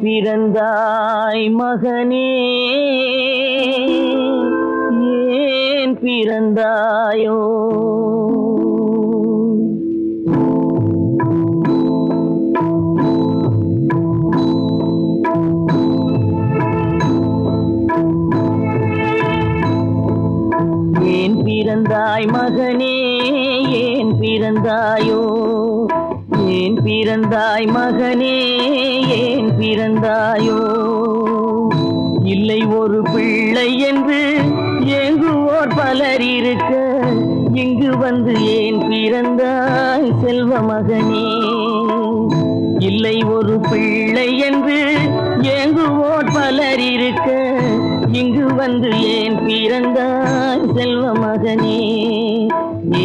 பிறந்தாய் மகனே, ஏன் பிறந்தாயோ? ஏன் பிறந்தாய் மகனே, ஏன் பிறந்தாயோ? ஏன் பிறந்தாய் மகனே, ஏன் பிறந்தாயோ? இல்லை ஒரு பிள்ளை என்று ஏங்குவோர் பலர் இருக்க, இங்கு வந்து ஏன் பிறந்தாய் செல்வ மகனே? இல்லை ஒரு பிள்ளை என்று ஏங்குவோர் பலர் இருக்க, இங்கு வந்து ஏன் பிறந்தாய் செல்வ மகனே?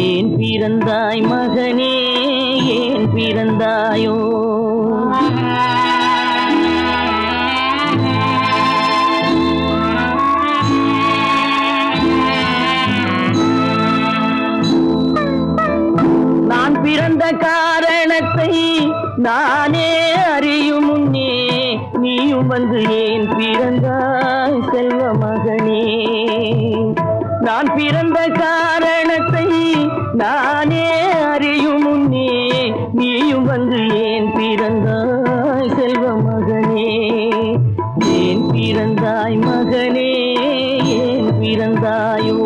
ஏன் பிறந்தாய் மகனே, ஏன் பிறந்தாயோ? நான் பிறந்த காரணத்தை நானே அறியும் முன்னே, நீயும் வந்து ஏன் பிறந்தாய் செல்வ மகனே? நான் பிறந்த காரணத்தை நானே அறியும் முன்னே, நீயும் வந்து ஏன் பிறந்தாய் செல்வ மகனே? ஏன் பிறந்தாய் மகனே, ஏன் பிறந்தாயோ?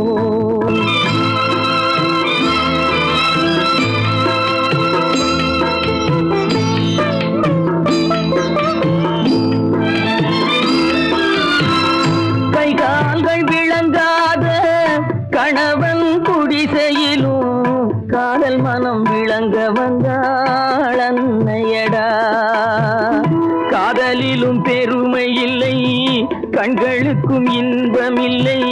கணவன் குடிசையிலும் காதல் மனம் விளங்க வந்தாள் அன்னையடா. காதலிலும் பெருமை இல்லை, கண்களுக்கும் இன்பமில்லை,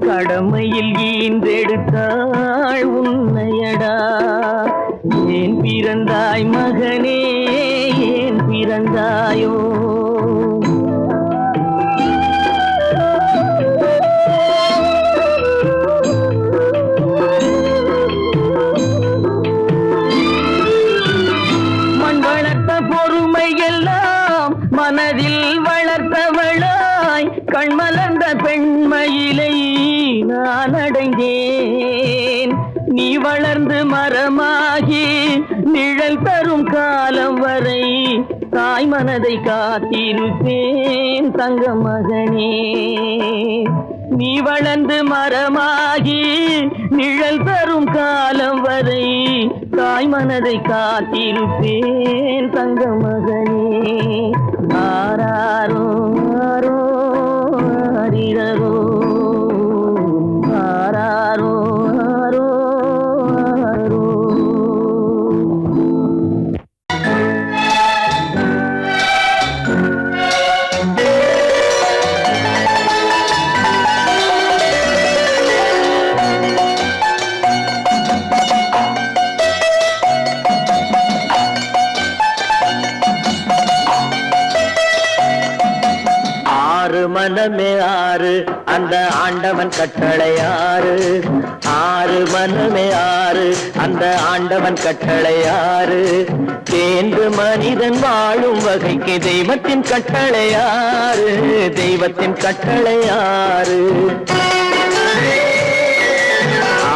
கடமையில் ஈன்றெடுத்தாள் உன்னையடா. ஏன் பிறந்தாய் மகனே, ஏன் பிறந்தாயோ? மனதில் வளர்த்தவளாய் கண்மலர்ந்த பெண்மயிலை நான் அடைந்தேன். நீ வளர்ந்து மரமாகி நிழல் தரும் காலம் வரை தாய் மனதை காத்திருப்பேன் தங்க மகனே. நீ வளர்ந்து மரமாகி நிழல் தரும் காலம் வரை தாய் மனதை காத்திருப்பேன் தங்க மகனே. ஆராரோ ஆரோ ஆரிரரோ, ஆராரோ ஆரோ ஆரோ. மனமே ஆறு, அந்த ஆண்டவன் கட்டளை ஆறு. ஆறு மனமே ஆறு, அந்த ஆண்டவன் கட்டளை ஆறு. தேர்ந்து மனிதன் வாழும் வகைக்கு தெய்வத்தின் கட்டளை ஆறு, தெய்வத்தின் கட்டளை ஆறு.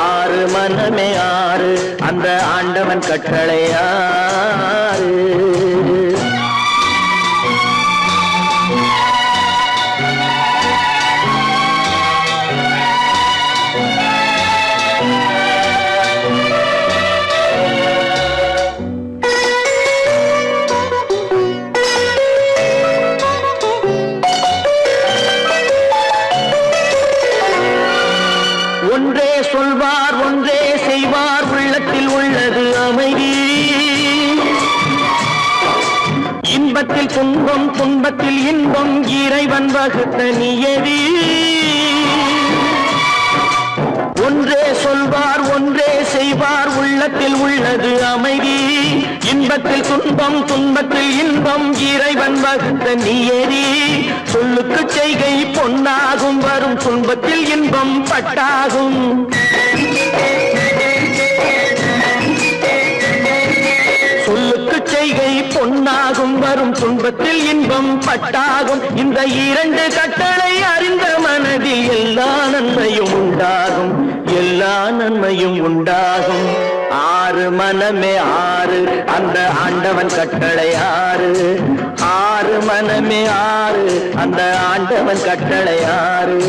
ஆறு மனமே ஆறு, அந்த ஆண்டவன் கட்டளை ஆறு. ஒன்றே சொல்வார், ஒன்றே செய்வார், உள்ளத்தில் உள்ளது அமைதி. இன்பத்தில் துன்பம், துன்பத்தில் இன்பம், இறைவன் வகுத்த நியதி. ஒன்றே சொல்வார், ஒன்றே செய்வார், உள்ளத்தில் உள்ளது அமைதி. இன்பத்தில் துன்பம், துன்பத்தில் இன்பம், இறைவன் வகுத்த நியதி. சொல்லுக்கு செய்கை பொன்னாகும், வரும் துன்பத்தில் இன்பம் பட்டாகும். சொல்லுக்கு செய்கை பொன்னாகும், வரும் துன்ப துன்பத்தில் இன்பம் பட்டாகும். இந்த இரண்டு கட்டளை அறிந்த மனதில் எல்லா நன்மையும் உண்டாகும், எல்லா நன்மையும் உண்டாகும். ஆறு மனமே ஆறு, அந்த ஆண்டவன் கட்டளை ஆறு. ஆறு மனமே ஆறு, அந்த ஆண்டவன் கட்டளை ஆறு.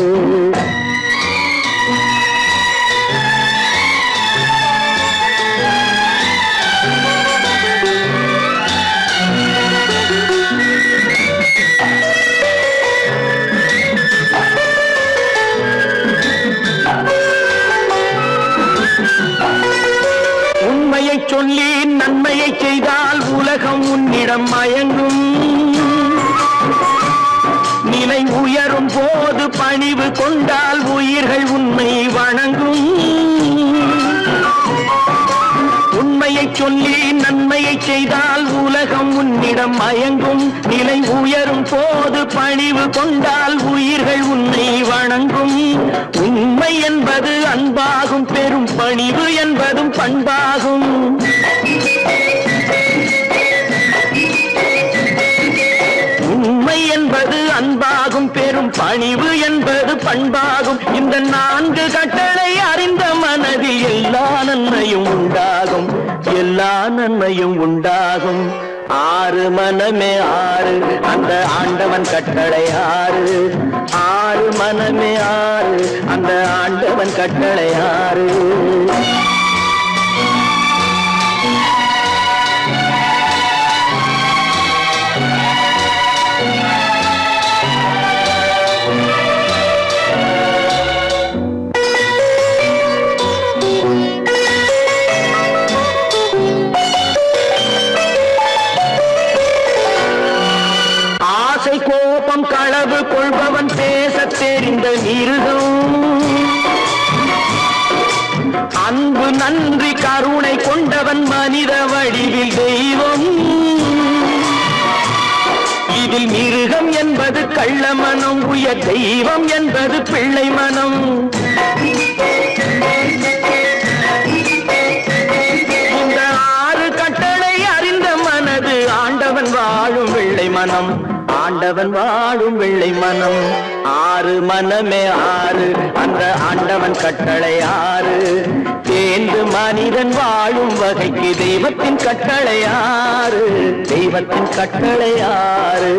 உண்மையை சொல்லி நன்மையை செய்தால் உலகம் உன்னிடம் மயங்கும். நிலை உயரும் போது பணிவு கொண்டால் உயிர்கள் உன்னை வணங்கும். உண்மையை சொல்லி நன்மையை செய்தால் உலகம் உன்னிடம் மயங்கும். நிலை உயரும் போது பணிவு கொண்டால் உயிர்கள் உன்னை வணங்கும். உண்மை என்பது அன்பாகும், பெரும் பணிவு என்பதும் பண்பாகும். உண்மை என்பது அன்பாகும், பெரும் பணிவு என்பது பண்பாகும். இந்த நான்கு கட்டளை அறிந்த மனதில் எல்லா நன்மையும் உண்டாகும், எல்லா நன்மையும் உண்டாகும். ஆறு மனமே ஆறு, அந்த ஆண்டவன் கட்டளை ஆறு. ஆறு மனமே ஆறு, அந்த ஆண்டவன் கட்டளை ஆறு. கோபம் களவு கொள்பவன் பேசத் தெரிந்த மிருகம். அன்பு நன்றி கருணை கொண்டவன் மனித வடிவில் தெய்வம். இதில் மிருகம் என்பது கள்ள மனம், உயர் தெய்வம் என்பது பிள்ளை மனம். இந்த ஆறு கட்டளை அறிந்த மனது ஆண்டவன் வாழும் வெள்ளை மனம், ஆண்டவன் வாழும் வெள்ளை மனம். ஆறு மனமே ஆறு, அந்த ஆண்டவன் கட்டளை ஆறு. தேர்ந்து மனிதன் வாழும் வகைக்கு தெய்வத்தின் கட்டளை ஆறு, தெய்வத்தின் கட்டளை ஆறு.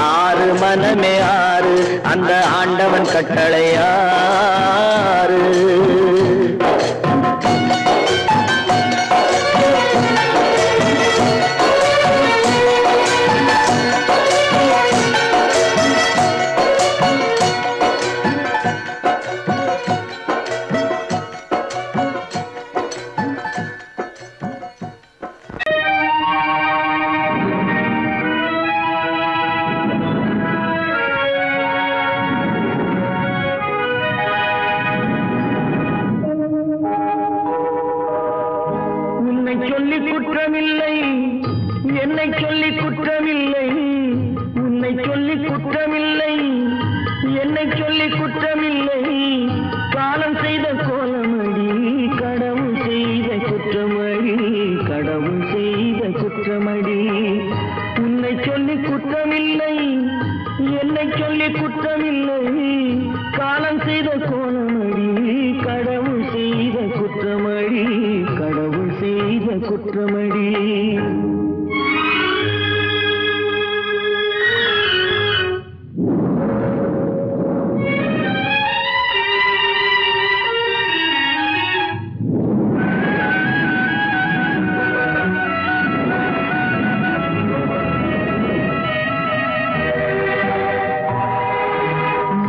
ஆறு மனமே ஆறு, அந்த ஆண்டவன் கட்டளை ஆறு. சொல்லி குற்றமில்லை, என்னை சொல்லி குற்றமில்லை. உன்னை சொல்லி குற்றமில்லை, என்னை சொல்லி குற்றமில்லை. காலம் செய்த கோலமடி, கடவுள் செய்த குற்றமடி, கடவுள் செய்த குற்றமடி. உன்னை சொல்லி குற்றமில்லை, என்னை சொல்லி குற்றமில்லை. காலம் செய்த கோலமடி, கடவுள் செய்த குற்றமடி, கடவுள் செய்த குற்றமடி.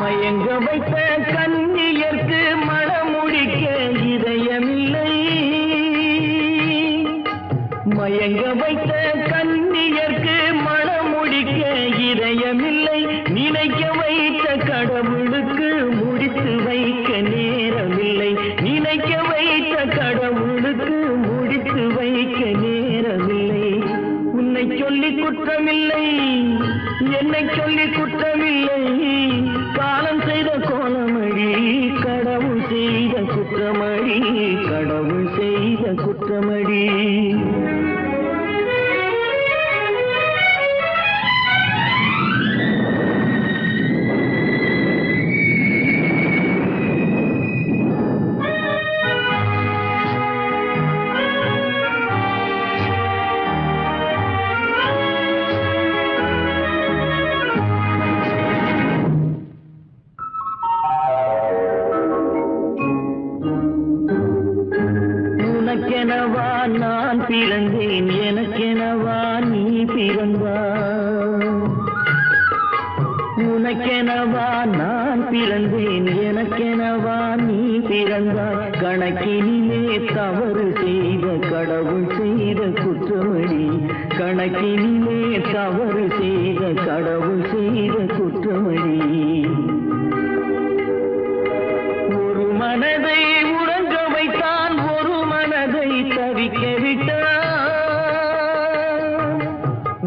மயங்க வைத்த கண்ணியர்க்கு மனமுடிக்க இதயமில்லை. மயங்க வைத்த கண்ணியர்க்கு மனமுடிக்க இதயமில்லை. நினைக்க வைத்த கடவுளுக்கு முடித்து வைக்க நேரமில்லை. நினைக்க வைத்த கடவுளுக்கு முடித்து வைக்க நேரமில்லை. உன்னை சொல்லி குற்றமில்லை, என்னை சொல்லி குற்றமில்லை. காலம் செய்த கோலமடி, கடவுள் செய்த குற்றமடி, கடவுள் செய்த குற்றமடி. உனக்கெனவா நான் பிறந்தேன், எனக்கெனவா நீ பிறந்தாய். உனக்கெனவா நான் பிறந்தேன், எனக்கெனவா நீ பிறந்தாய். கணக்கினிலே தவறு செய்த கடவுள் செய்த குற்றமடி, கணக்கினிலே தவறு செய்த கடவுள் செய்த குற்றமடி. ஒரு மனதை உறங்க வைத்தான், ஒரு மனதை தவிக்க விட்டான்.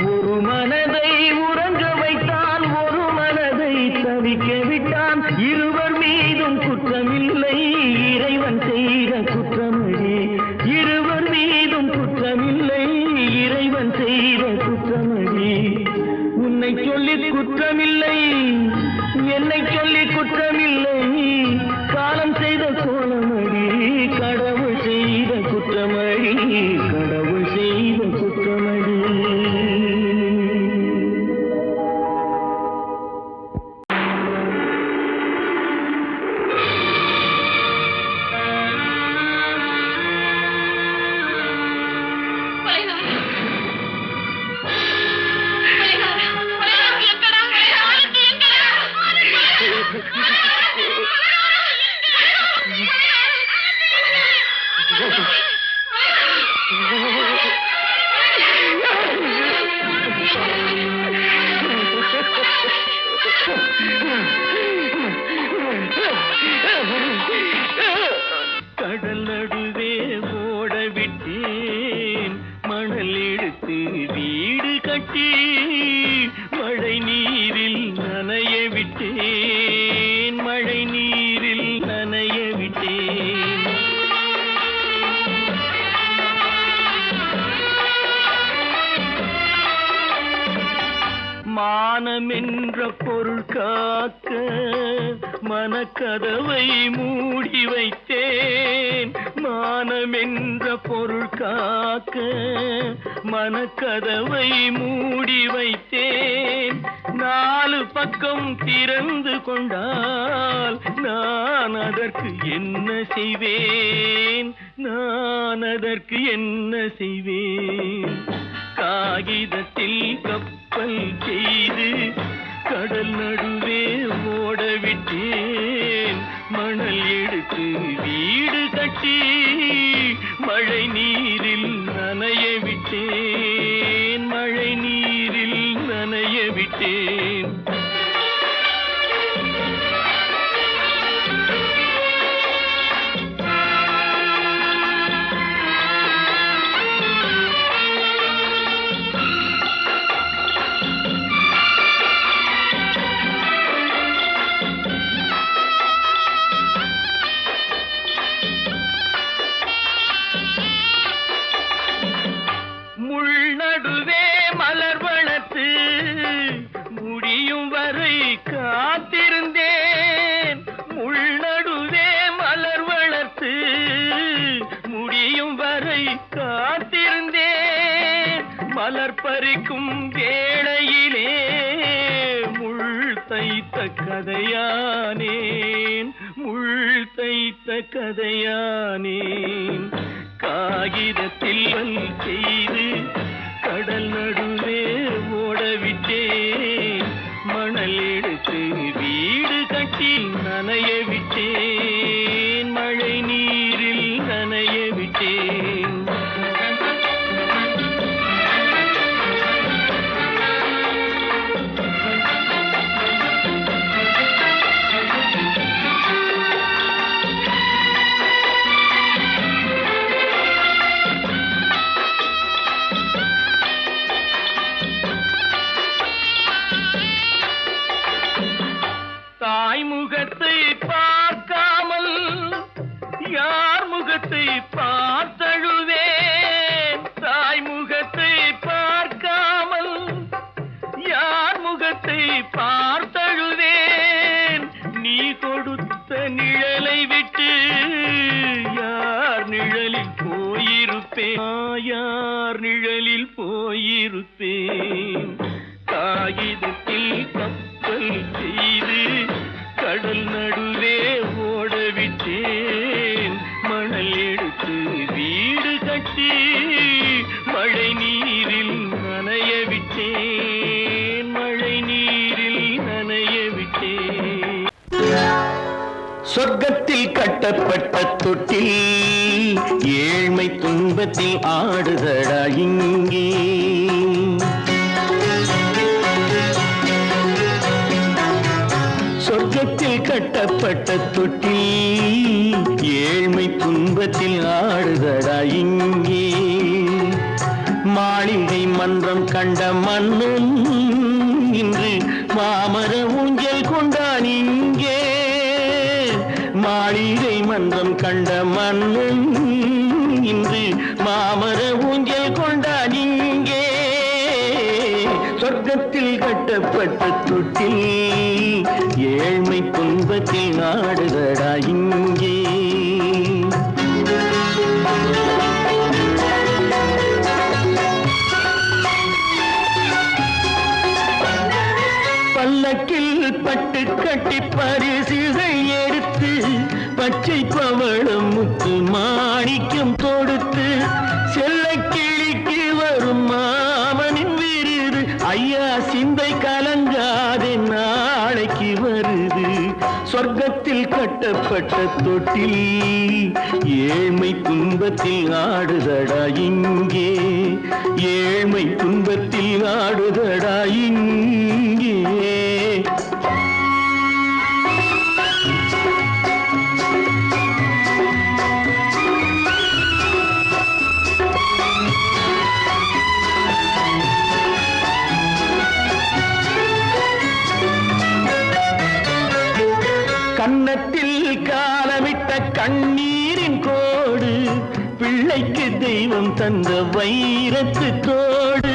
ஒரு மனதை உறங்க வைத்தான், ஒரு மனதை தவிக்க விட்டான். இருவர் மீதும் குற்றமில்லை, இறைவன் செய்த குற்றமடி. இருவர் மீதும் குற்றமில்லை, இறைவன் செய்த குற்றமடி. உன்னை சொல்லி குற்றமில்லை, என்னை சொல்லி குற்றமில்லை, காலம் செய்த கோலமடி. கடவுள் செய்த குற்றமடி, கடவுள் செய்த குற்றமடி. கடல் நடுவே ஓட விட்டேன், மணல் எடுத்து வீடு கட்டி மழை நீரில் நனைய விட்டேன், மழை நீரில் நனைய விட்டேன். மானம் என்ற பொருள் காக்க மனக்கதவை மூடி வைத்தேன். மானம் என்ற பொருள் காக்க மனக்கதவை மூடி வைத்தேன். நாலு பக்கம் திறந்து கொண்டால் நான் அதற்கு என்ன செய்வேன், நான் அதற்கு என்ன செய்வேன். காகிதத்தில் கப்பல் செய்து கடல் நடுவே ஓட விட்டேன், மணல் எடுத்து வீடு கட்டி மழை நீரில் நனைய விட்டேன், மழை நீரில் நனைய விட்டேன். முடியும் வரை காத்திருந்தேன், முள்நடுவே மலர் வளர்த்து முடியும் வரை காத்திருந்தேன். மலர் பறிக்கும் வேளையிலே முள் தைத்த கதையானேன், முள் தைத்த கதையானேன். காகிதத்தில் செய்து கடல் நடுவே ஓட விட்டேன், மணல் எடுத்து வீடு கட்டி நனைய விட்டேன், மழை நீரில் நனைய விட்டேன். முகத்தை பார்க்காமல் யார் முகத்தை பார்த்தழுவேன், தாய் முகத்தை பார்க்காமல் யார் முகத்தை பார்த்தழுவேன். நீ கொடுத்த நிழலை விட்டு யார் நிழலில் போயிருப்பேன், யார் நிழலில் போயிருப்பேன். காகிதத்தில் கப்பல் செய்து கடல் நடுவே ஓட விட்டேன், மணல் எடுத்து வீடு கட்டி மழை நீரில் நனைய விட்டேன், மழை நீரில் நனைய விட்டேன். சொர்க்கத்தில் கட்டப்பட்ட தொட்டில் ஏழ்மை துன்பத்தில் ஆடுதடா இங்கே. சொர்க்கத்தில் கட்டப்பட்ட தொட்டில் ஏழ்மை துன்பத்தில் ஆடுதடா இங்கே. மாளிகை மன்றம் கண்ட மன்னன் இன்று மாமர ஊஞ்சல் கொண்டான் இங்கே. மாளிகை மன்றம் கண்ட மன்னன் இன்று மாமர ஊஞ்சல் கொண்டான் இங்கே. சொர்க்கத்தில் கட்டப்பட்ட தொட்டில் ஏழ்மை துன்பத்தில் நாடுதடா இங்கே. பல்லக்கில் பட்டு கட்டி பரிசுகள் எடுத்து பச்சை பவளம் முத்து மாணிக்கம் தொடுத்து செல்ல கிளிக்கு வரும் மாமனின் விருது. ஐயா சிந்தை கலங்காதே நாளைக்கு வருது. சொர்க்கத்தில் கட்டப்பட்ட தொட்டில் ஏழ்மை துன்பத்தில் ஆடுதடா இங்கே. ஏழ்மை துன்பத்தில் ஆடுதடா இங்கே. கன்னத்தில் காலமிட்ட கண்ணீரின் கோடு, பிள்ளைக்கு தெய்வம் தந்த வைரத்து தோடு.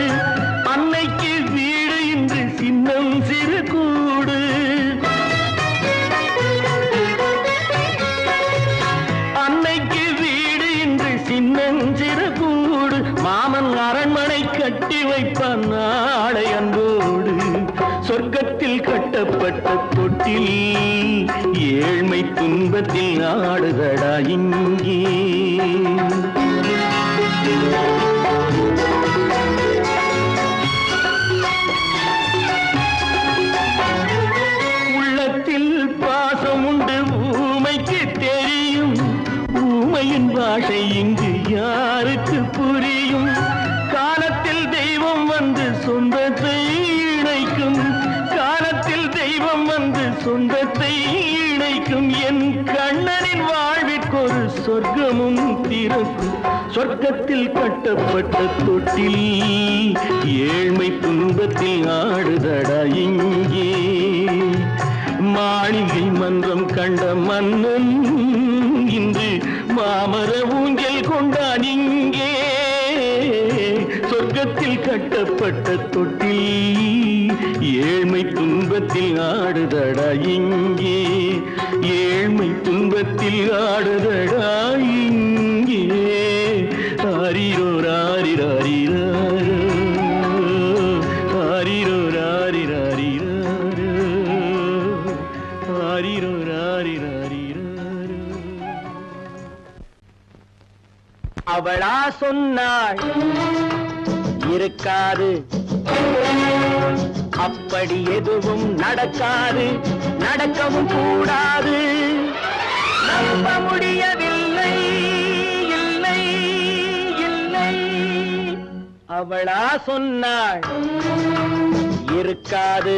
அன்னைக்கு வீடு இன்று சின்னம் சிறு கூடு. அன்னைக்கு வீடு இன்று சின்னம் சிறு கூடு. மாமன் அரண்மனை கட்டி வைப்பான் நாளை அன்போடு. சொர்க்கத்தில் கட்டப்பட்ட தொட்டில் ஏழ்மை துன்பத்தில் ஆடுதடா இங்கே. உள்ளத்தில் பாசம் உண்டு ஊமைக்கு தெரியும். ஊமையின் பாஷை இங்கு யாருக்கு புரியும்? காலத்தில் தெய்வம் வந்து சொந்தத்தை இணைக்கும். காலத்தில் தெய்வம் வந்து சொந்தத்தை இணைக்கும். என் கண்ணனின் வாழ்விற்கொரு சொர்க்கமும் திறக்கும். சொர்க்கத்தில் கட்டப்பட்ட தொட்டில் ஏழ்மை துன்பத்தில் ஆடுதடா இங்கே. மாளிகை மன்றம் கண்ட மன்னன் இன்று மாமர ஊஞ்சல் கொண்டான் இங்கே. சொர்க்கத்தில் கட்டப்பட்ட தொட்டில் ஏழ்மை துன்பத்தில் ஆடுதடா இங்கே. ஏழ்மை துன்பத்தில் ஆடுதடா இங்கே. ஆரிரோ ராரிராரிராரோ, ஆரிரோ ராரிராரிராரோ, ஆரிரோ ராரிராரிராரோ. அவளா சொன்னாள் இருக்காது, அப்படி எதுவும் நடக்காது, நடக்கவும் கூடாது. நம்ப முடியவில்லை, இல்லை இல்லை. அவளா சொன்னாள் இருக்காது,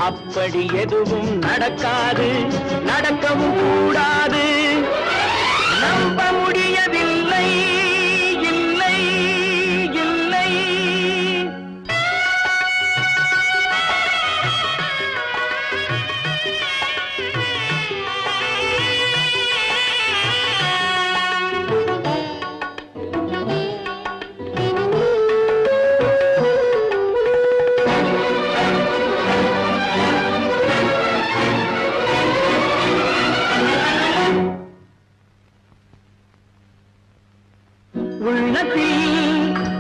அப்படி எதுவும் நடக்காது, நடக்கவும் கூடாது. நம்ப முடியவில்லை, இல்லை இல்லை.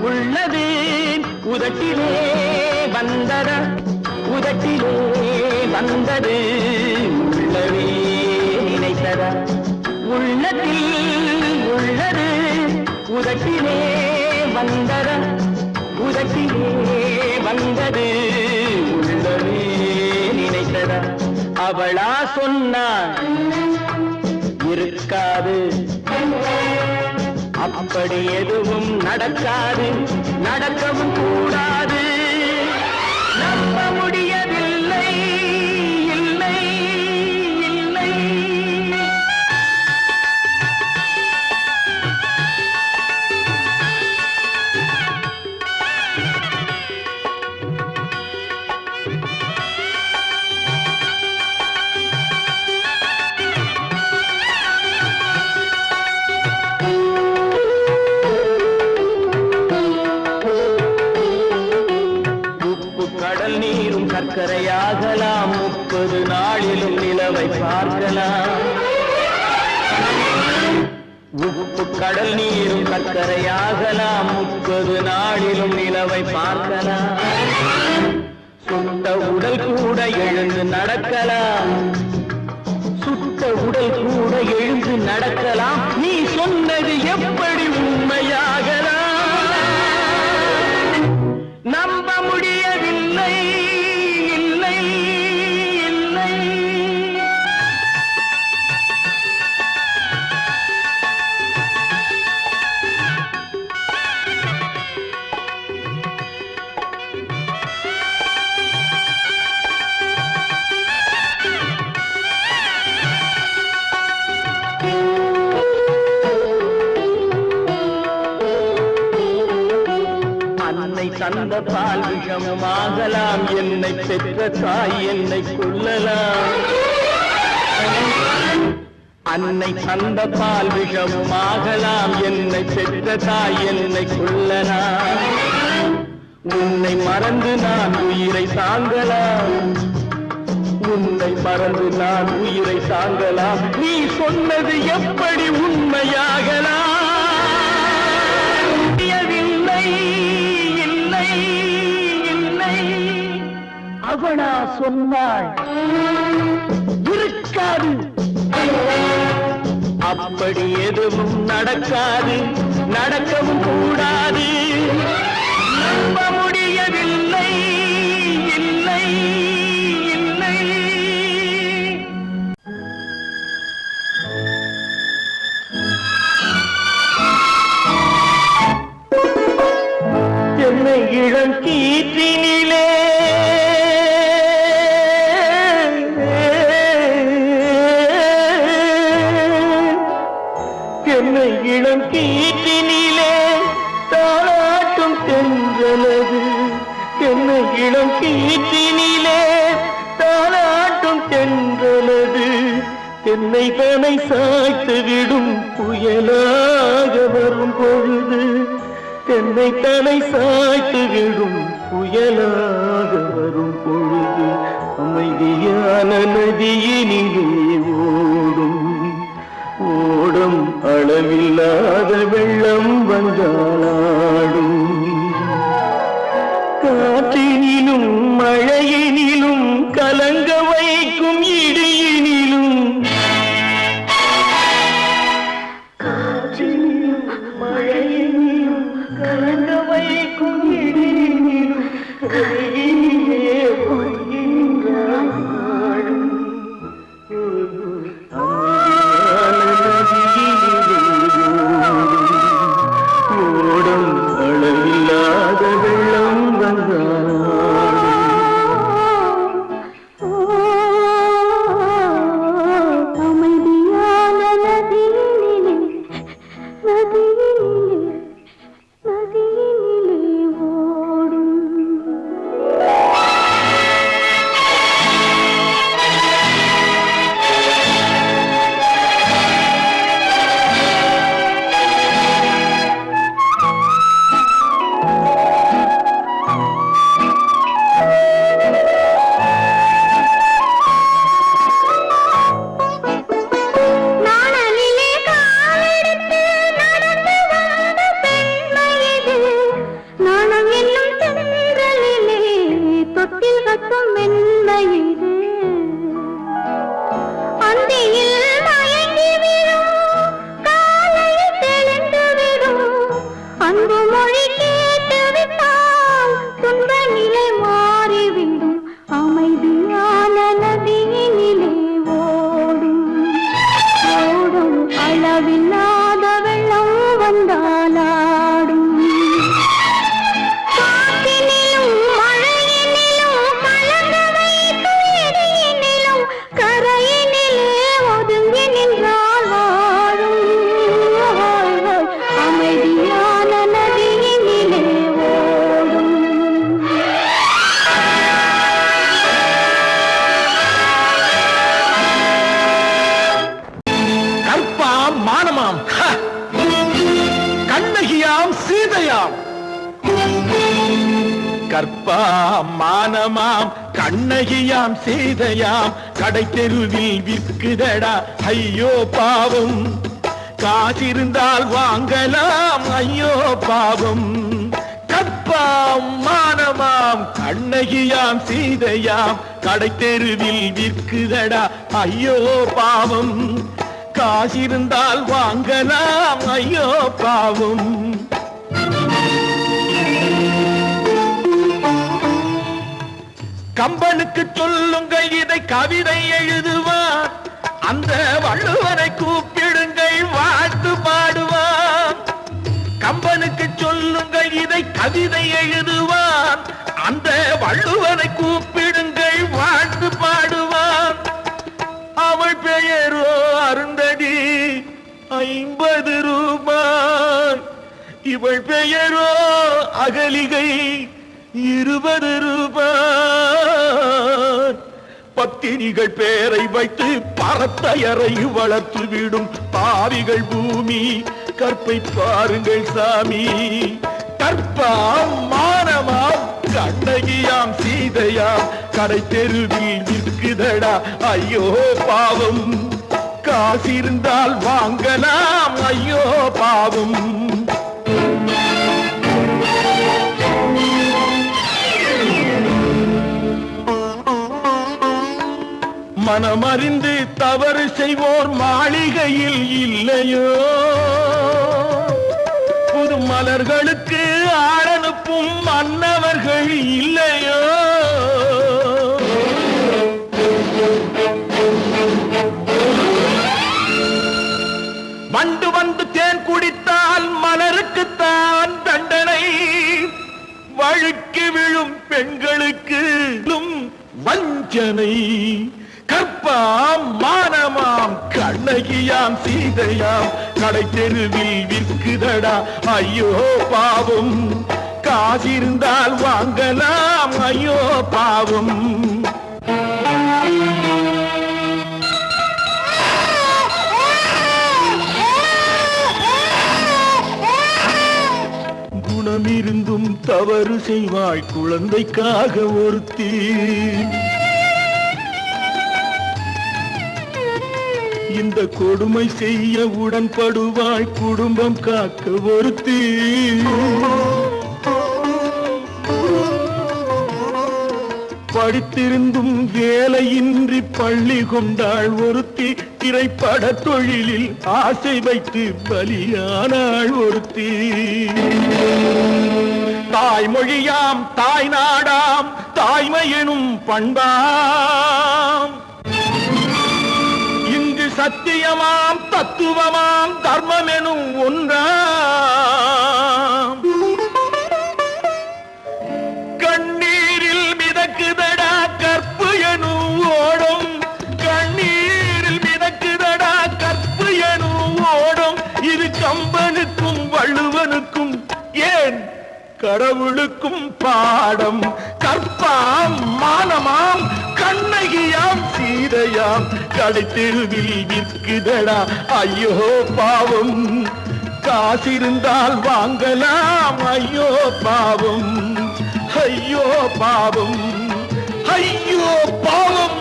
உள்ளது உதட்டிலே வந்ததா, உதட்டிலே வந்தது உள்ளவே நினைத்ததா. உள்ளத்தில் உள்ளது உதட்டிலே வந்தத உதட்டிலே வந்தது உள்ளமே நினைத்ததா அவளா சொன்னாள் இருக்காது அப்படி எதுவும் நடக்காது நடக்கவும் கூடாது நம்ப முடியவில்லை இல்லை இல்லை கடல் நீரும் சர்க்கரையாகலாம் 30 நாளிலும் நிலவை பார்க்கலாம் உப்பு கடல் நீரும் சர்க்கரையாகலாம் 30 நாளிலும் நிலவை பார்க்கலாம் சுட்ட உடல் கூட எழுந்து நடக்கலாம் சுட்ட உடல் கூட எழுந்து நடக்கலாம் நீ சொன்னது எப்படி உண்மையாகலாம் நம்ப முடியவில்லை இல்லை இல்லை அன்னை தந்த பால் விஷமாகலாம் என்னை பெற்ற தாய் என்னை கொல்லலாம் அன்னை தந்த பால் விஷமாகலாம் என்னை பெற்ற தாய் என்னை கொல்லலாம் உன்னை மறந்து நான் உயிரை தாங்கலாம் உன்னை மறந்து நான் உயிரை தாங்கலாம் நீ சொன்னது எப்படி உண்மையாகலாம் அவனா சொன்னாள் இருக்காது அப்படி எதுவும் நடக்காது நடக்கவும் கூடாது நம்ப முடியவில்லை இல்லை இல்லை என்னை இளங்கீற்றினிலே என்னை இளம் கீற்றினிலே தாளாட்டும் தென்றலது என்னை இளம் கீற்றினிலே தாளாட்டும் தென்றலது என்னை தனை சாய்த்து விடும் புயலாக வரும் பொழுது என்னை தனை சாய்த்து விடும் புயலாக வரும் பொழுது அமைதியான நதியினிலே ஓடும் ஓடும் அளவில்லாத வெள்ளம் வந்தாளாடும் காற்றினிலும் மழையினிலும் கலங்க வைக்கும் இடியினிலும் காற்றினிலும் மழையினிலும் கலங்க வைக்கும் இடியினிலும் கரையினிலே பொய்கின்றாள் ஓடும் அளவில்லாத வெள்ளம் அமைதியான நதியினிலே நதியினிலே நதியினிலே மானமாம் கண்ணகியாம் சீதையாம் கற்பாம் மானமாம் கண்ணகியாம் சீதையாம் கடை தெருவில் விற்குதடா ஐயோ பாவம் காசிருந்தால் வாங்கலாம் ஐயோ பாவம் கற்பாம் மானமாம் கண்ணகியாம் சீதையாம் கடை தெருவில் விற்குதடா ஐயோ பாவம் காசிருந்தால் வாங்கலாம் ஐயோ பாவம் கம்பனுக்கு சொல்லுங்கள் இதை கவிதை எழுதுவான் அந்த வள்ளுவனை கூப்பிடுங்கள் வாழ்த்து பாடுவான் கம்பனுக்கு சொல்லுங்கள் இதை கவிதை எழுதுவான் அந்த வள்ளுவனை கூப்பிடுங்கள் வாழ்த்து பாடுவான் அவள் பெயரோ அருந்ததி 50 ரூபாய் இவள் பெயரோ அகலிகை 20 ரூபாய் பத்தினிகள் பேரை வைத்து பரத்தையரை வளர்த்து விடும் பாவிகள் பூமி கற்பை பாருங்கள் சாமி கற்பாம் மானமாம் கண்ணகியாம் சீதையாம் கடை தெருவில் விற்குதடா ஐயோ பாவம் காசிருந்தால் வாங்கலாம் ஐயோ பாவம் மனமறிந்து தவறு செய்வோர் மாளிகையில் இல்லையோ புது மலர்களுக்கு ஆளனுப்பும் மன்னவர்கள் இல்லையோ வண்டு வந்து தேன் குடித்தால் மலருக்குத்தான் தண்டனை வழுக்கி விழும் பெண்களுக்கு வஞ்சனை கற்பாம் மானமாம் கண்ணகியாம் சீதையாம் கடை தெருவில் விற்குதடா ஐயோ பாவம் காசிருந்தால் வாங்கலாம் ஐயோ பாவம் குணமிருந்தும் தவறு செய்வாய் குழந்தைக்காக ஒருத்தி இந்த கொடுமை செய்ய உடன்படுவாய் குடும்பம் காக்க ஒருத்தி படித்திருந்தும் வேலையின்றி பள்ளி கொண்டாள் ஒருத்தி திரைப்பட தொழிலில் ஆசை வைத்து பலியானாள் ஒருத்தி தாய்மொழியாம் தாய் நாடாம் தாய்மை எனும் பண்பாம் சத்தியமாம் தத்துவமாம் தர்மம் எனும் ஒன்றாம் கண்ணீரில் மிதக்குதடா கற்பு எனும் ஓடும் கண்ணீரில் மிதக்குதடா கற்பு எனும் ஓடும் இது கம்பனுக்கும் வள்ளுவனுக்கும் ஏன் கடவுளுக்கும் பாடம் கற்பாம் மானமாம் கண்ணகியாம் சீதையாம் கடை தெருவில் விற்குதடா ஐயோ பாவம் காசிருந்தால் வாங்கலாம் ஐயோ பாவம் ஐயோ பாவம் ஐயோ பாவம்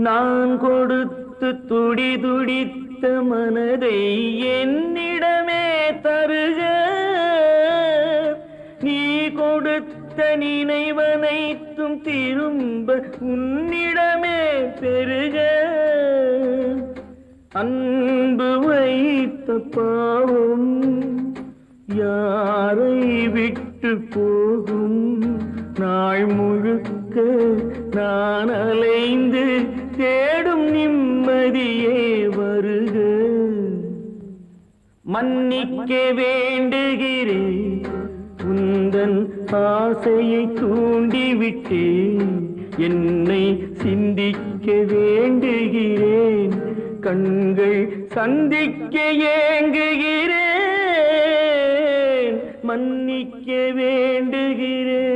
நான் கொடுத்து துடி துடித்த மனதை என்னிடமே தருக நீ கொடுத்த நினைவனைத்தும் திரும்ப உன்னிடமே பெருக அன்பு வைத்த பாவம் யாரை விட்டு போகும் நாள் முழுக்க நான் அலைந்து தேடும் நிம்மதியே வருக. மன்னிக்க வேண்டுகிறேன், உந்தன் ஆசையை தூண்டிவிட்டேன். என்னை சிந்திக்க வேண்டுகிறேன், கண்கள் சந்திக்க ஏங்குகிறேன். மன்னிக்க வேண்டுகிறேன்.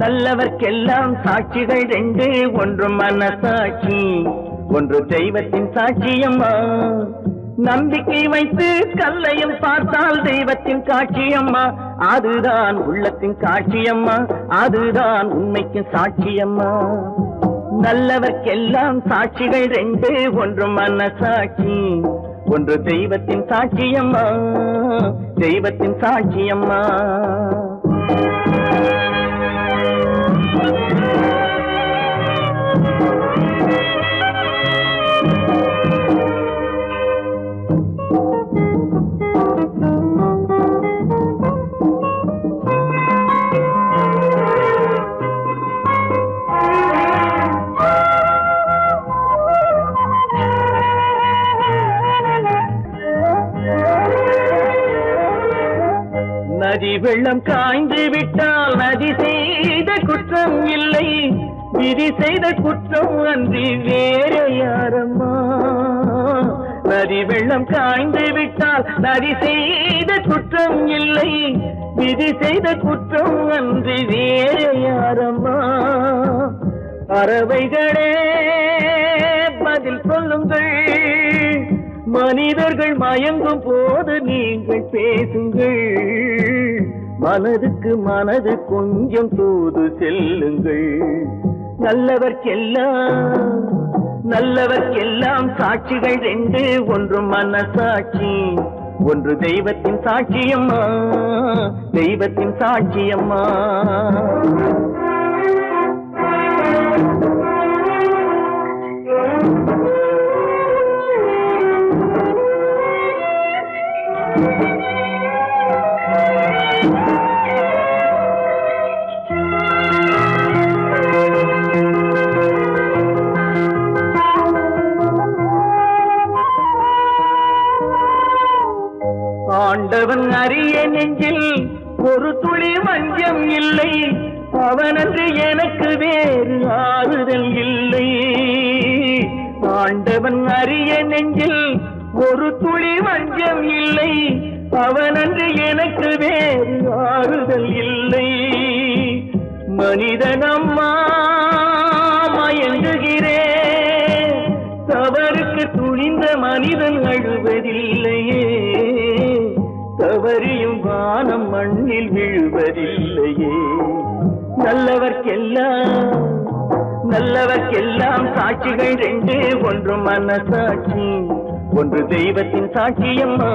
நல்லவர்க்கெல்லாம் சாட்சிகள் ரெண்டு, ஒன்று மனசாட்சி, ஒன்று தெய்வத்தின் சாட்சியம்மா. நம்பிக்கை வைத்து கல்லையும் பார்த்தால் தெய்வத்தின் காட்சியம்மா. அதுதான் உள்ளத்தின் காட்சியம்மா, அதுதான் உண்மைக்கு சாட்சியம்மா. நல்லவர்க்கெல்லாம் சாட்சிகள் ரெண்டு, ஒன்று மனசாட்சி, ஒன்று தெய்வத்தின் சாட்சியம்மா, தெய்வத்தின் சாட்சியம்மா. நதி வெள்ளம் காய்ந்து விட்டால் நதி செய்த குற்றம் இல்லை, விதி செய்த குற்றம் அன்றி வேறு யாரம்மா. நதி வெள்ளம் காய்ந்து விட்டால் நதி செய்த குற்றம் இல்லை, விதி செய்த குற்றம் அன்றி வேறு யாரம்மா. பறவைகளே பதில் சொல்லுங்கள், மனிதர்கள் மயங்கும் போது நீங்கள் பேசுங்கள். மனதுக்கு மனது கொஞ்சம் தூது செல்லுங்கள். நல்லவர்க்கெல்லாம் சாட்சிகள் ரெண்டு, ஒன்று மனசாட்சி, ஒன்று தெய்வத்தின் சாட்சியம்மா, தெய்வத்தின் சாட்சியம்மா. ஆண்டவன் அறிய நெஞ்சில் ஒரு துளி வஞ்சம் இல்லை, அவனன்று எனக்கு வேறு ஆறுதல் இல்லை. ஆண்டவன் அறிய நெஞ்சில் ஒரு துளி வஞ்சம் இல்லை, அவனன்று எனக்கு வேறு ஆறுதல் இல்லை. மனிதனம்மா மயங்குகிறேன், தவறுக்கு துணிந்த மனிதன் அழுவதில்லையே, தவறியும் வானம் மண்ணில் விழுவதில்லையே. நல்லவர்க்கெல்லாம் சாட்சிகள் ரெண்டு, ஒன்று மனசாட்சி, ஒன்று தெய்வத்தின் சாட்சியம்மா.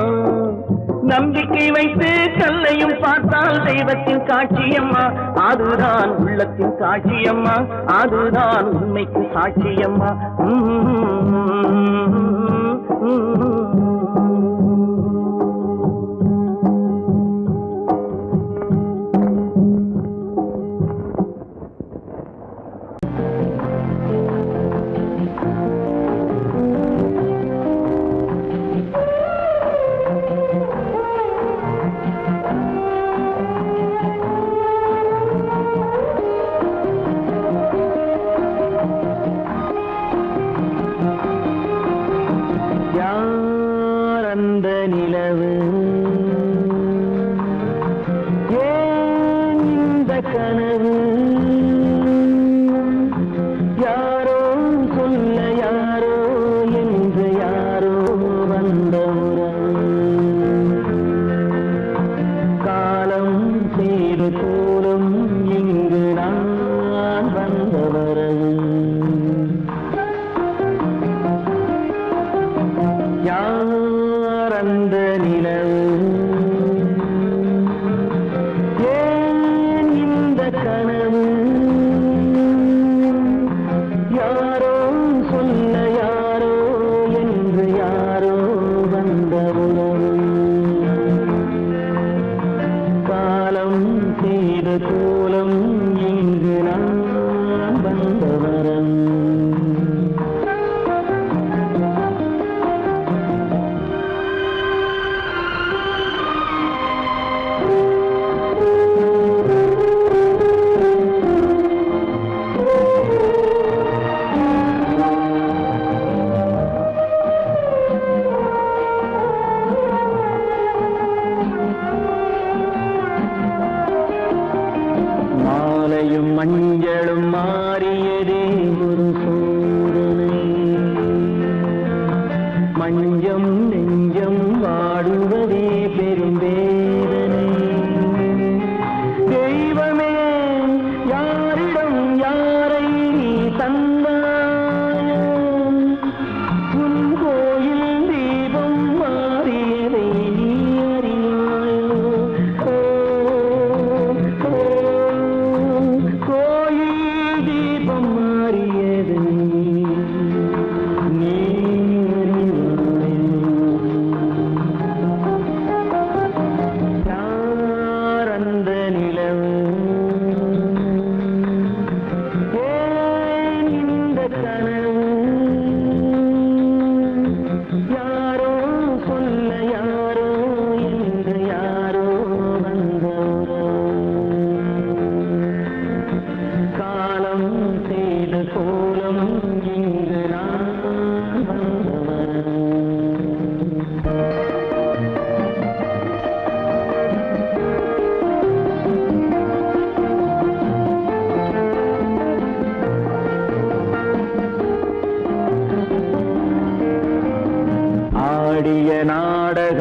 நம்பிக்கை வைத்து கல்லையும் பார்த்தால் தெய்வத்தின் காட்சியம்மா. அதுதான் உள்ளத்தின் காட்சியம்மா, அதுதான் உண்மைக்கு சாட்சியம்மா.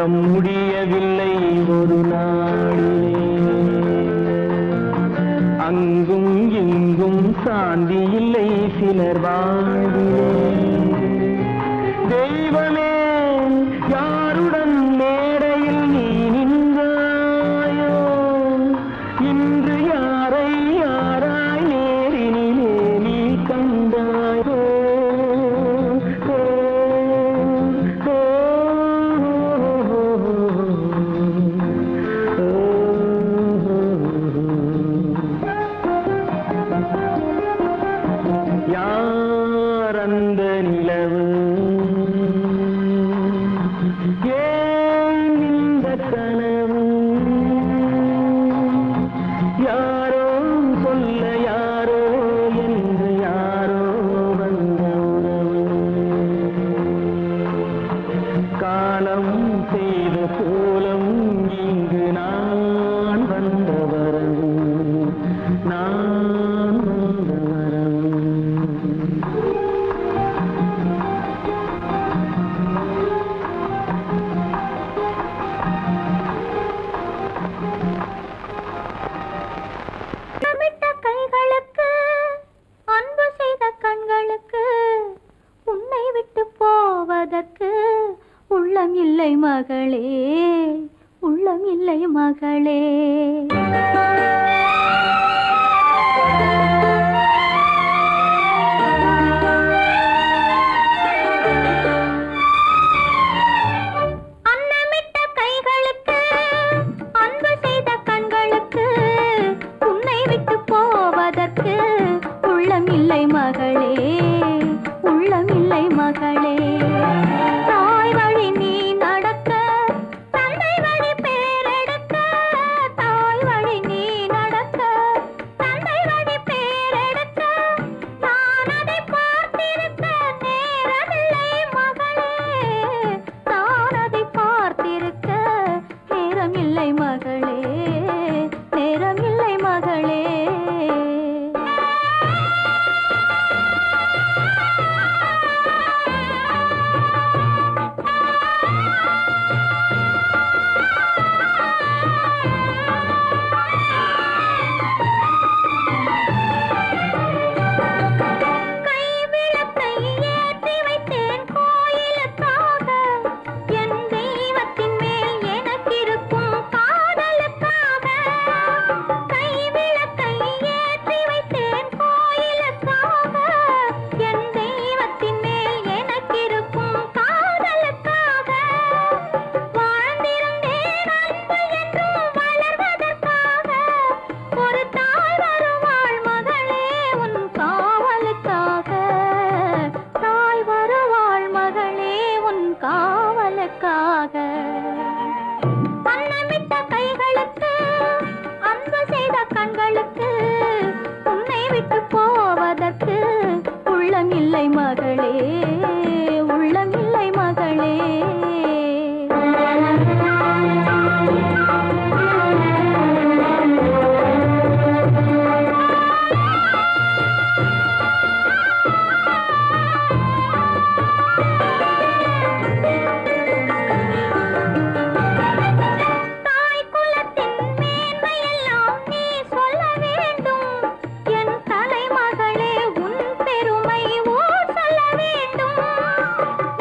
உலகம் முடியவில்லை ஒரு நாளிலே. அங்கும் இங்கும் சாந்தி இல்லை சிலர் வாழ்விலே. தெய்வமே யாருடன் மேடையில் நீ நின்றாயோ, இன்று யாரை யாராய் நேரினிலே நீ கண்டாயோ. யார் அந்த நிலவு, ஏன் இந்த கனவு, யாரோ சொல்ல யாரோ என்று யாரோ வந்த உறவு. காலம் செய்த கோலம் இங்கு நான் வந்த வரவு, நான் வந்த வரவு. தமிட்ட கைகளுக்கு அன்பு செய்த கண்களுக்கு உன்னை விட்டு போவதற்கு உள்ளம் இல்லை மகளே, உள்ளம் இல்லை மகளே. அன்னமிட்ட கைகளுக்கு அன்பு செய்த கண்களுக்கு உன்னை விட்டு போவதற்கு உள்ளம் இல்லை மகளே, உள்ளம் இல்லை மகளே. தாய் வழி நீ நடக்க, தந்தை வழி பேரெடுக்க. தாய் வழி நீ நடக்க, தந்தை வழி பேரெடுக்க. நான் அதை பார்த்திருக்க நேரமில்லை மகளே, நான் அதை பார்த்திருக்க நேரமில்லை மகளே, நேரமில்லை மகளே. கைவிளக்கை ஏற்றி வைத்தேன் கோயிலுக்காக, என் தெய்வத்தின் மேல் எனக்கிருக்கும் காதலுக்காக. கைவிளக்கை ஏற்றி வைத்தேன் கோயிலுக்காக, என் தெய்வத்தின் மேல் எனக்கிருக்கும் காதலுக்காக. வாழ்ந்திருந்தேன் அன்பு என்றும் வளர்வதற்காக. ஒரு தாய் வருவாள் மகளே உன் காவலுக்காக, தாய் வருவாள் மகளே உன் காவலுக்காக. அன்னமிட்ட கைகளுக்கு அன்பு செய்த கண்களுக்கு உன்னை விட்டு போவதற்கு உள்ளம் இல்லை மகளே, உள்ளம் இல்லை மகளே. தாய் குலத்தின் மேன்மையெல்லாம் நீ சொல்ல வேண்டும். என் தலைமகளே உன் பெருமை ஊர் சொல்ல வேண்டும்.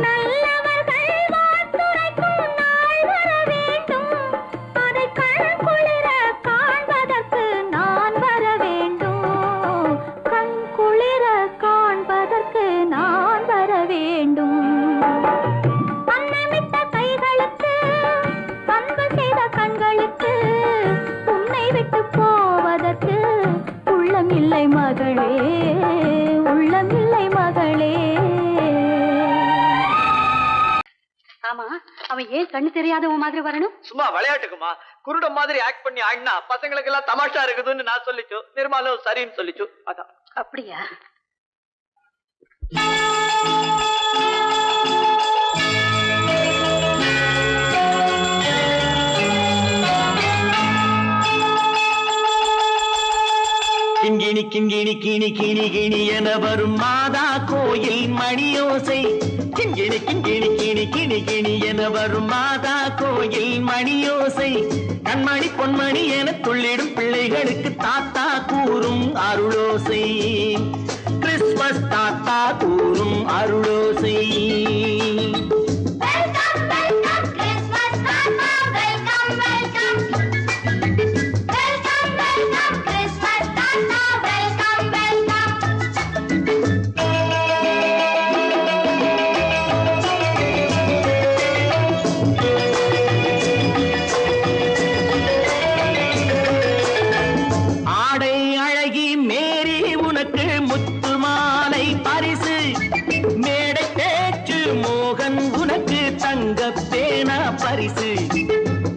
நல்லவர்கள் வாழ்த்துரைக்கும் நாள் வர வேண்டும். அதை கண் குளிர காண்பதற்கு நான் வர வேண்டும். கண் குளிர காண்பதற்கு நான் வர வேண்டும். அன்னமிட்ட கைகளுக்கு அன்பு செய்த கண்களுக்கு உன்னை விட்டு போவதற்கு உள்ளம் இல்லை மகளே, உள்ளம் இல்லை மகளே. ஆமா, அவன் ஏன் கண்ணு தெரியாதவன் மாதிரி வரணும்? சும்மா விளையாட்டுக்குமா, குருட மாதிரி ஆக்ட் பண்ணி ஆடினா பசங்களுக்கு எல்லாம் தமாஷா இருக்குதுன்னு நான் சொல்லிச்சு, நிர்மலும் சரின்னு சொல்லிச்சு. அதான். அப்படியா? கிண்கிணி கிண்கிணி கிணி கிணி கிணி என வரும் மாதா கோயில் மணியோசை. கிண்கிணி கிங்கிணி கிங்கிணி கிணி கிணி கிணி என வரும் மாதா கோயில் மணியோசை கண்மணி பொன்மணி என துள்ளிடும் பிள்ளைகளுக்கு தாத்தா கூறும் அருளோசை கிறிஸ்மஸ் தாத்தா கூறும் அருளோசை பரிசு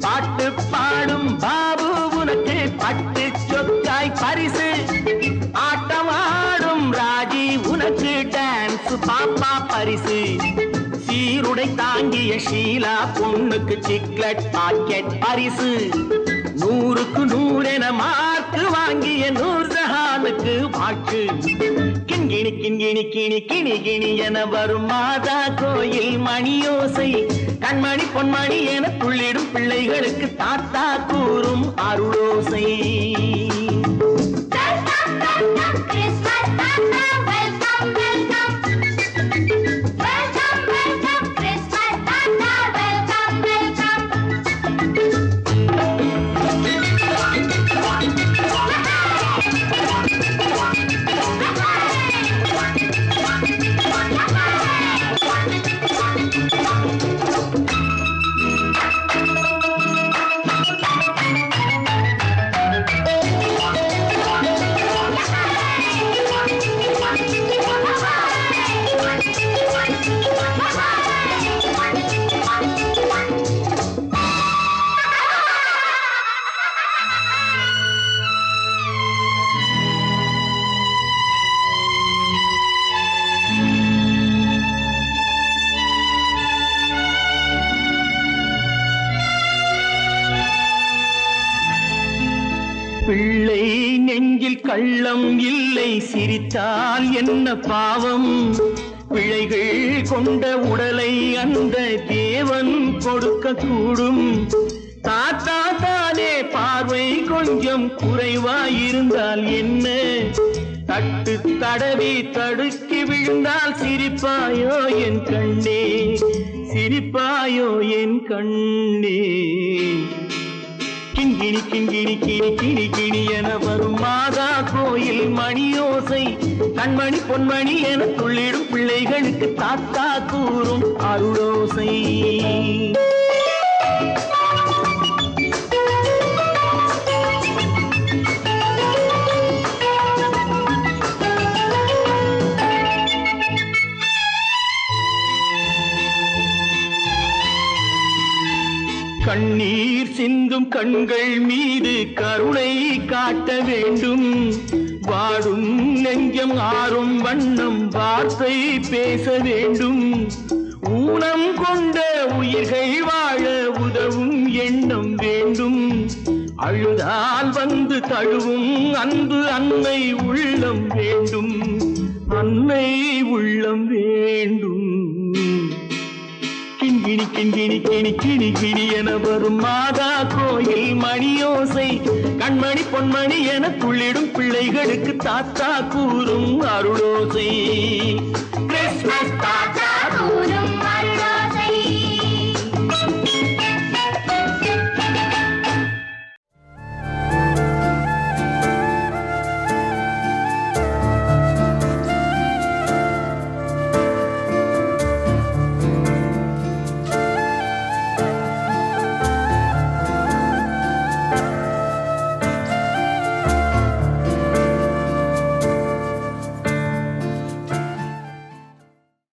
பாட்டு பாடும் பாபு உனக்கு பட்டு சொக்காய் பரிசு ஆட்டமாடும் ராஜி உனக்கு டான்ஸ் பாப்பா பரிசு சீருடை தாங்கிய ஷீலா பொண்ணுக்கு சிக்லெட் பாக்கெட் பரிசு 100க்கு 100 என மார்க்கு வாங்கிய நூர்ஜஹானுக்கு வாக்கு கிண்கிணி கிண்கிணி கிணி கிணி கிணி என வரும் மாதா கோயில் மணியோசை கண்மணி பொன்மணி என துள்ளிடும் பிள்ளைகளுக்கு தாத்தா கூறும் அருளோசை பிள்ளை நெஞ்சில் கள்ளம் இல்லை சிரித்தால் என்ன பாவம் பிழைகள் கொண்ட உடலை அந்த தேவன் கொடுக்க கூடும் தாத்தா தானே பார்வை கொஞ்சம் குறைவாயிருந்தால் என்ன தட்டு தடவி தடுக்கி விழுந்தால் சிரிப்பாயோ என் கண்ணே சிரிப்பாயோ என் கண்ணே கிண்கிணி கிண்கிணி கிணி கிணி கிணி என வரும் மாதா கோயில் மணியோசை கண்மணி பொன்மணி என துள்ளிடும் பிள்ளைகளுக்கு தாத்தா கூறும் அருளோசை கண்ணீர் சிந்தும் கண்கள் மீது கருணை காட்ட வேண்டும் வாடும் நெஞ்சம் ஆறும் வண்ணம் வார்த்தை பேச வேண்டும் ஊனம் கொண்ட உயிர்கள் வாழ உதவும் எண்ணம் வேண்டும் அழுதால் வந்து தழுவும் அன்பு அன்னை உள்ளம் வேண்டும் அன்னை உள்ளம் வேண்டும் கிண்கிணி கிண்கிணி கிணி கிணி கிணி என வரும் மாதா கோயில் மணியோசை கண்மணி பொன்மணி என துள்ளிடும் பிள்ளைகளுக்கு தாத்தா கூறும் அருளோசை